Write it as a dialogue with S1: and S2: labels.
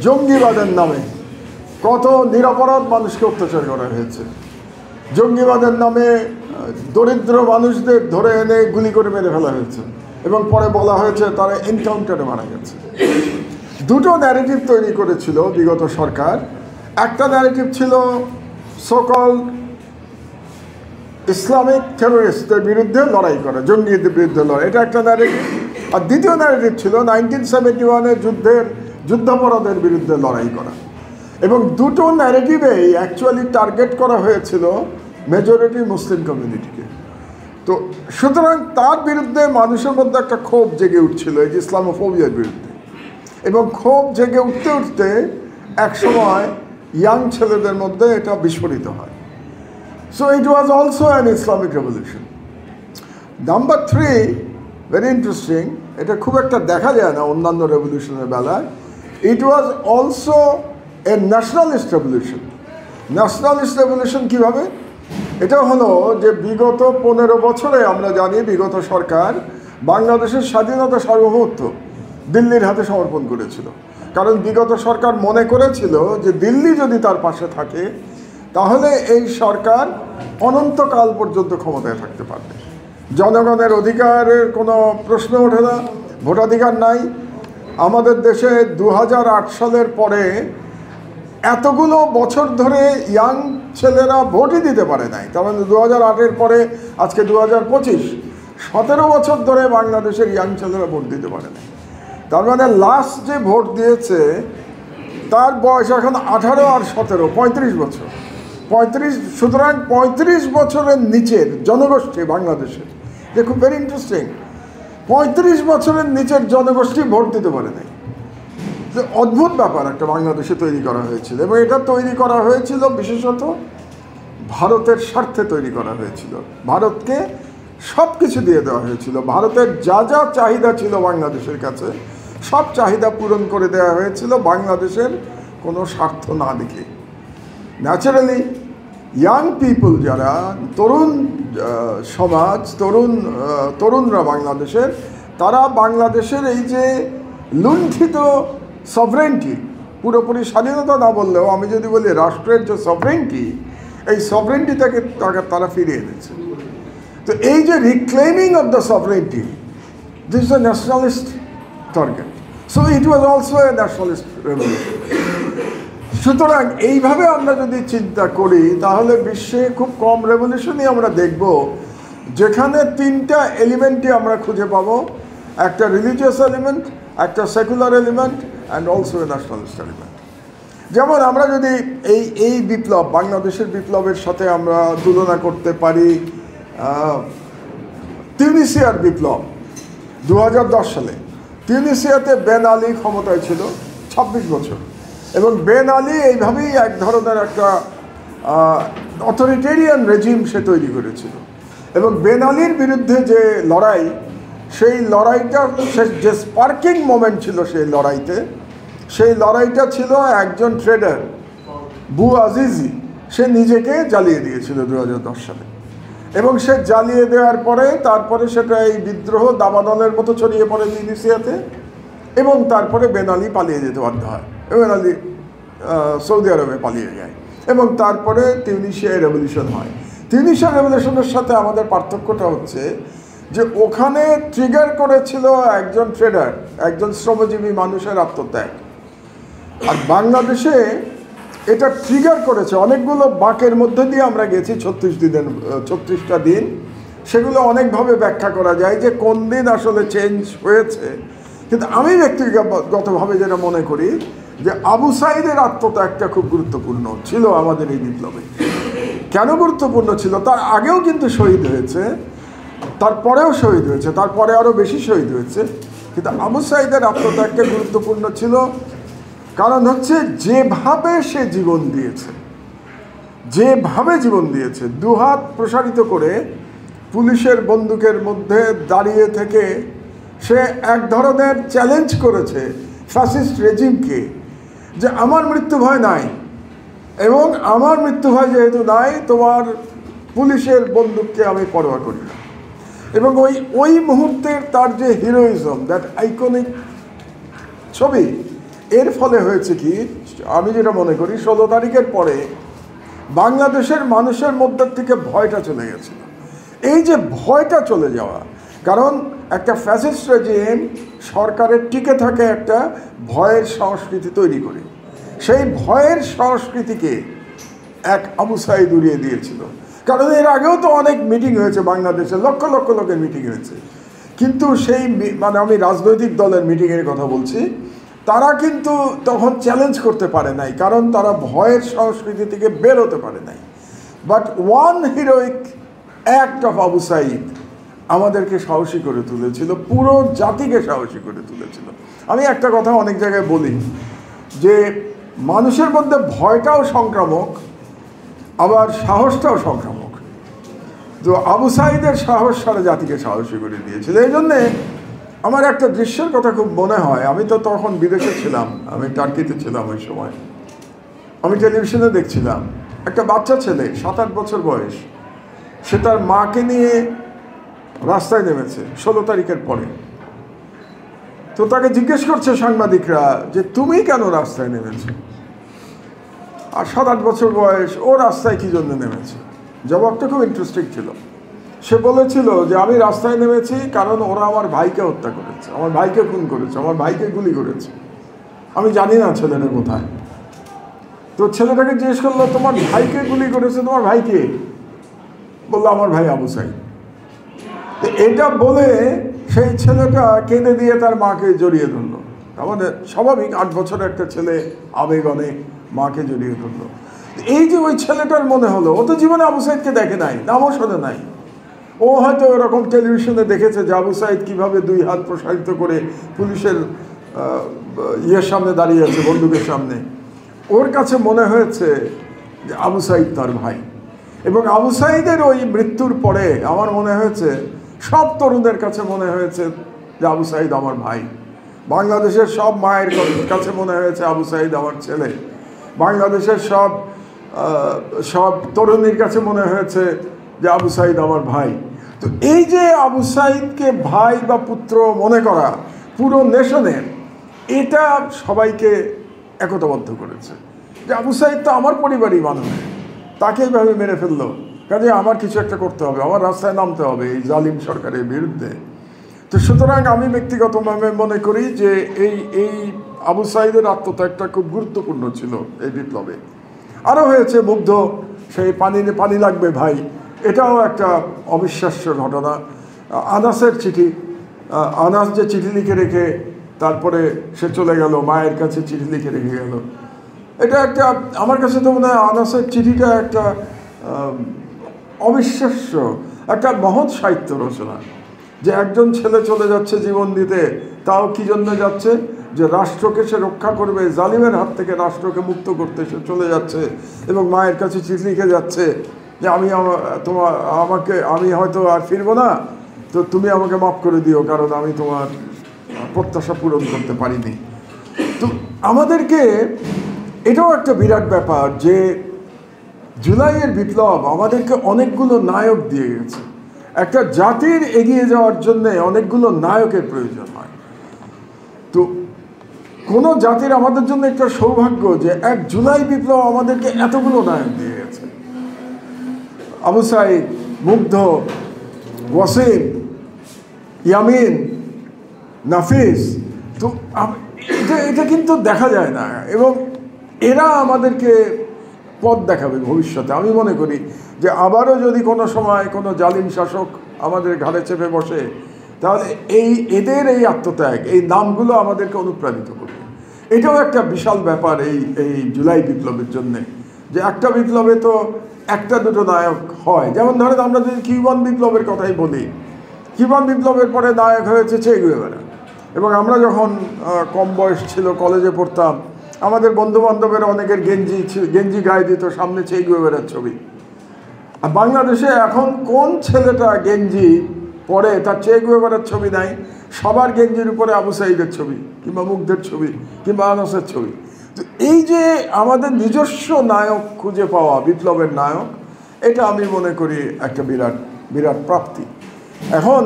S1: জঙ্গিবাদের নামে কত নিরপরাধ মানুষকে অত্যাচার করা হয়েছে। জঙ্গিবাদের নামে দরিদ্র মানুষদের ধরে এনে গুলি করে মেরে ফেলা হয়েছে এবং পরে বলা হয়েছে তারা এনকাউন্টারে মারা গেছে। দুটো ন্যারেটিভ তৈরি করেছিল বিগত সরকার। একটা ন্যারেটিভ ছিল সকল ইসলামিক টেরোরিস্টদের বিরুদ্ধে লড়াই করা, জঙ্গিদের বিরুদ্ধে লড়াই, এটা একটা ন্যারেটিভ। আর দ্বিতীয় ন্যারেটিভ ছিল 1971-এর যুদ্ধাপরাধের বিরুদ্ধে লড়াই করা। এবং দুটো ন্যারেটিভেই অ্যাকচুয়ালি টার্গেট করা হয়েছিল মেজরিটি মুসলিম কমিউনিটিকে। তো সুতরাং তার বিরুদ্ধে মানুষের মধ্যে একটা ক্ষোভ জেগে উঠছিল, এই যে ইসলামোফোবিয়ার বিরুদ্ধে। এবং ক্ষোভ জেগে উঠতে উঠতে একসময় ইয়াং ছেলেদের মধ্যে এটা বিস্ফোরিত হয়। So it was also an Islamic revolution. Number 3, very interesting, এটা খুব একটা দেখা যায় না অন্যান্য রেভলিউশনের বেলায়, it was also a nationalist revolution. Nationalist revolution কীভাবে? এটা হলো যে বিগত 15 বছরে আমরা জানি বিগত সরকার বাংলাদেশের স্বাধীনতা সার্বভৌমত্ব দিল্লির হাতে সমর্পণ করেছিল। কারণ বিগত সরকার মনে করেছিল যে দিল্লি যদি তার পাশে থাকে তাহলে এই সরকার অনন্তকাল পর্যন্ত ক্ষমতায় থাকতে পারবে। জনগণের অধিকারের কোনো প্রশ্ন ওঠে না, ভোটাধিকার নাই। আমাদের দেশে 2008 সালের পরে এতগুলো বছর ধরে ইয়াং ছেলেরা ভোটই দিতে পারে নাই। তার মানে 2008-এর পরে আজকে 2025, 17 বছর ধরে বাংলাদেশের ইয়াং ছেলেরা ভোট দিতে পারে নাই। তার মানে লাস্ট যে ভোট দিয়েছে তার বয়স এখন 18 আর 17, 35 বছর। 35, সুতরাং 35 বছরের নিচের জনগোষ্ঠী বাংলাদেশে, দেখুন ভেরি ইন্টারেস্টিং, 35 বছরের নিচের জনগোষ্ঠী ভোট দিতে পারে নাই। অদ্ভুত ব্যাপার একটা বাংলাদেশে তৈরি করা হয়েছিল। এবং এটা তৈরি করা হয়েছিল বিশেষত ভারতের স্বার্থে তৈরি করা হয়েছিল। ভারতকে সব কিছু দিয়ে দেওয়া হয়েছিল। ভারতের যা যা চাহিদা ছিল বাংলাদেশের কাছে সব চাহিদা পূরণ করে দেওয়া হয়েছিল বাংলাদেশের কোনো স্বার্থ না দেখে। ন্যাচারালি ইয়াং পিপল, যারা তরুণ সমাজ, তরুণরা বাংলাদেশের, তারা বাংলাদেশের এই যে লুণ্ঠিত সভরেন্টি, পুরোপুরি স্বাধীনতা না বললেও আমি যদি বলি রাষ্ট্রের যে সভরেন্টি, এই সভরেন্টিটাকে তারা ফিরিয়ে এনেছে। তো এই যে রিক্লেমিং of the sovereignty, this is a nationalist target. So it was also a nationalist revolution. সুতরাং এইভাবে আমরা যদি চিন্তা করি তাহলে বিশ্বে খুব কম রেভলিউশনই আমরা দেখব যেখানে 3টা এলিমেন্টই আমরা খুঁজে পাবো, একটা রিলিজিয়াস এলিমেন্ট, একটা secular element and also a nationalist element. যেমন আমরা যদি এই বিপ্লব, বাংলাদেশের বিপ্লবের সাথে আমরা তুলনা করতে পারি তিউনিসিয়ার বিপ্লব 2010 সালে। তিউনিসিয়াতে বেন আলী ক্ষমতায় ছিল 26 বছর, এবং বেন আলী এইভাবেই এক ধরনের একটা অথরিটেরিয়ান রেজিম সে তৈরি করেছিল। এবং বেন আলীর বিরুদ্ধে যে লড়াই, সেই লড়াইটা যে স্পার্কিং মোমেন্ট ছিল সেই লড়াইটা ছিল একজন ট্রেডার বু আজিজি, সে নিজেকে জ্বালিয়ে দিয়েছিল 2010 সালে। এবং সে জ্বালিয়ে দেওয়ার পরে তারপরে সেটা এই বিদ্রোহ দাবানলের মতো ছড়িয়ে পড়ে তিউনিসিয়াতে, এবং তারপরে বেন আলী পালিয়ে যেতে বাধ্য হয়। বেন আলী সৌদি আরবে পালিয়ে যায় এবং তারপরে তিউনিসিয়ায় রেভলিউশন হয়। তিউনিসিয়া রেভলিউশনের সাথে আমাদের পার্থক্যটা হচ্ছে যে ওখানে ট্রিগার করেছিল একজন ট্রেডার, একজন শ্রমজীবী মানুষের আত্মত্যাগ। আর বাংলাদেশে এটা ট্রিগার করেছে অনেকগুলো বাঁকের মধ্যে দিয়ে আমরা গেছি 36টা দিন। সেগুলো অনেকভাবে ব্যাখ্যা করা যায় যে কোন দিন আসলে চেঞ্জ হয়েছে। কিন্তু আমি ব্যক্তিগতভাবে যেটা মনে করি যে আবু সাইদের আত্মত্যাগটা খুব গুরুত্বপূর্ণ ছিল আমাদের এই বিপ্লবে। কেন গুরুত্বপূর্ণ ছিল? তার আগেও কিন্তু শহীদ হয়েছে, তারপরেও শহীদ হয়েছে, তারপরে আরও বেশি শহীদ হয়েছে, কিন্তু আবু সাইদের আত্মত্যাগটা গুরুত্বপূর্ণ ছিল। কারণ হচ্ছে যেভাবে সে জীবন দিয়েছে, দুহাত প্রসারিত করে পুলিশের বন্দুকের মধ্যে দাঁড়িয়ে থেকে সে এক ধরনের চ্যালেঞ্জ করেছে ফ্যাসিস্ট রেজিমকে যে আমার মৃত্যু ভয় নাই, এবং আমার মৃত্যু ভয় যেহেতু নাই, তোমার পুলিশের বন্দুককে আমি পরোয়া করি না। এবং ওই মুহূর্তের তার যে হিরোইজম, দ্যাট আইকনিক ছবি, এর ফলে হয়েছে কি, আমি যেটা মনে করি 16 তারিখের পরে বাংলাদেশের মানুষের মধ্যে থেকে ভয়টা চলে গেছিল। এই যে ভয়টা চলে যাওয়া, কারণ একটা ফ্যাসিস্ট রেজিম সরকারের টিকে থাকে একটা ভয়ের সংস্কৃতি তৈরি করে, সেই ভয়ের সংস্কৃতিকে এক আবু সাঈদ উড়িয়ে দিয়েছিল। কারণ এর আগেও তো অনেক মিটিং হয়েছে বাংলাদেশে, লক্ষ লক্ষ লোকের মিটিং হয়েছে, কিন্তু সেই মানে আমি রাজনৈতিক দলের মিটিংয়ের কথা বলছি, তারা কিন্তু তখন চ্যালেঞ্জ করতে পারে নাই, কারণ তারা ভয়ের সংস্কৃতি থেকে বের হতে পারে নাই। But one heroic act of Abu Sayeed আমাদেরকে সাহসী করে তুলেছিল, পুরো জাতিকে সাহসী করে তুলেছিল। আমি একটা কথা অনেক জায়গায় বলি যে মানুষের মধ্যে ভয়টাও সংক্রামক, আবার সাহসটাও সংক্রামক। তো আবু সাঈদের সাহস সারা জাতিকে সাহসী করে দিয়েছিল। এই জন্যে আমার একটা দৃশ্যের কথা খুব মনে হয়। আমি তো তখন বিদেশে ছিলাম, আমি টার্কিতে ছিলাম ওই সময়। আমি টেলিভিশনে দেখছিলাম একটা বাচ্চা ছেলে 7-8 বছর বয়স, সে তার মাকে নিয়ে রাস্তায় নেমেছে 16 তারিখের পরে। তো তাকে জিজ্ঞেস করছে সাংবাদিকরা যে তুমি কেন রাস্তায় নেমেছো, আর 7-8 বছর বয়স, ও রাস্তায় কী জন্য নেমেছে। জবাবটা খুব ইন্টারেস্টিং ছিল। সে বলেছিল যে আমি রাস্তায় নেমেছি কারণ ওরা আমার ভাইকে হত্যা করেছে, আমার ভাইকে খুন করেছে, আমার ভাইকে গুলি করেছে, আমি জানি না ছেলেটা কোথায়। তো ছেলেটাকে জিজ্ঞেস করলো তোমার ভাইকে গুলি করেছে, তোমার ভাইকে? বললো আমার ভাই আবু সাঈদ। তো এটা বলে সেই ছেলেটা কেঁদে দিয়ে তার মাকে জড়িয়ে ধরলো। আমাদের স্বাভাবিক 8 বছরের একটা ছেলে আবেগ অনেক মাকে জড়িয়ে ধরলো। এই যে ওই ছেলেটার মনে হলো, ও তো জীবনে আবু সাঈদকে দেখে নাই, নামও শোনে নাই। ও হয়তো এরকম টেলিভিশনে দেখেছে যে আবু সাঈদ কীভাবে 2 হাত প্রসারিত করে পুলিশের ইয়ের সামনে দাঁড়িয়ে আছে, বন্দুকের সামনে। ওর কাছে মনে হয়েছে যে আবু সাঈদ তার ভাই। এবং আবু সাঈদের ওই মৃত্যুর পরে আমার মনে হয়েছে, সব তরুণদের কাছে মনে হয়েছে যে আবু সাঈদ আমার ভাই। বাংলাদেশের সব মায়ের কাছে মনে হয়েছে আবু সাঈদ আমার ছেলে। বাংলাদেশের সব তরুণীর কাছে মনে হয়েছে যে আবু সাঈদ আমার ভাই। তো এই যে আবু সাঈদকে ভাই বা পুত্র মনে করা পুরো নেশনের, এটা সবাইকে একতাবদ্ধ করেছে যে আবু সাঈদ তো আমার পরিবারই মানুষ, তাকে এইভাবে মেরে ফেললো, কাজে আমার কিছু একটা করতে হবে, আমার রাস্তায় নামতে হবে এই জালিম সরকারের বিরুদ্ধে। তো সুতরাং আমি ব্যক্তিগতভাবে মনে করি যে এই আবু সাঈদের আত্মত্যাগটা খুব গুরুত্বপূর্ণ ছিল এই বিপ্লবে। আরও হয়েছে মুগ্ধ, সেই পানি লাগবে ভাই, এটাও একটা অবিশ্বাস্য ঘটনা। আনাসের চিঠি, আনাস যে চিঠি লিখে রেখে তারপরে সে চলে গেল, মায়ের কাছে চিঠি লিখে রেখে গেল, এটা একটা, আমার কাছে তো মনে হয় আনাসের চিঠিটা একটা অবিশ্বাস্য একটা মহৎ সাহিত্য রচনা। যে একজন ছেলে চলে যাচ্ছে জীবন দিতে, তাও কি জন্য যাচ্ছে, যে রাষ্ট্রকে সে রক্ষা করবে, জালিমের হাত থেকে রাষ্ট্রকে মুক্ত করতে সে চলে যাচ্ছে। এবং মায়ের কাছে চিঠি লিখে যাচ্ছে যে আমি হয়তো আর ফিরবো না, তো তুমি আমাকে মাফ করে দিও, কারণ আমি তোমার প্রত্যাশা পূরণ করতে পারিনি। তো আমাদেরকে এটাও একটা বিরাট ব্যাপার যে জুলাইয়ের বিপ্লব আমাদেরকে অনেকগুলো নায়ক দিয়ে গেছে। একটা জাতির এগিয়ে যাওয়ার জন্যে অনেকগুলো নায়কের প্রয়োজন হয়। তো কোনো জাতির আমাদের জন্য একটা সৌভাগ্য যে 1 জুলাই বিপ্লব আমাদেরকে এতগুলো নায়ক দিয়ে গেছে। আবু সাঈদ, মুগ্ধ, ওয়াসিম, ইয়ামিন, নাফিস, তো এটা কিন্তু দেখা যায় না, এবং এরা আমাদেরকে পথ দেখাবে ভবিষ্যতে। আমি মনে করি যে আবারও যদি কোনো সময় কোনো জালিম শাসক আমাদের ঘাড়ে চেপে বসে, তাহলে এদের এই আত্মত্যাগ, এই নামগুলো আমাদেরকে অনুপ্রাণিত করবে। এটাও একটা বিশাল ব্যাপার এই জুলাই বিপ্লবের জন্যে, যে একটা বিপ্লবে তো 1-2 নায়ক হয়। যেমন ধরেন আমরা যদি কিউবান বিপ্লবের কথাই বলি, কিউবান বিপ্লবের পরে নায়ক হয়েছে চে গুয়েভারা। এবং আমরা যখন কম বয়স ছিল, কলেজে পড়তাম, আমাদের বন্ধুবান্ধবের অনেকের গেঞ্জি গায়ে দিত, সামনে চে গুয়েভারার ছবি। আর বাংলাদেশে এখন কোন ছেলেটা গেঞ্জি পরে তার চে গুয়েভারার ছবি নাই? সবার গেঞ্জির উপরে আবু সাঈদের ছবি, কিংবা মুগ্ধের ছবি, কিংবা আনাসের ছবি। তো এই যে আমাদের নিজস্ব নায়ক খুঁজে পাওয়া, বিপ্লবের নায়ক, এটা আমি মনে করি একটা বিরাট প্রাপ্তি। এখন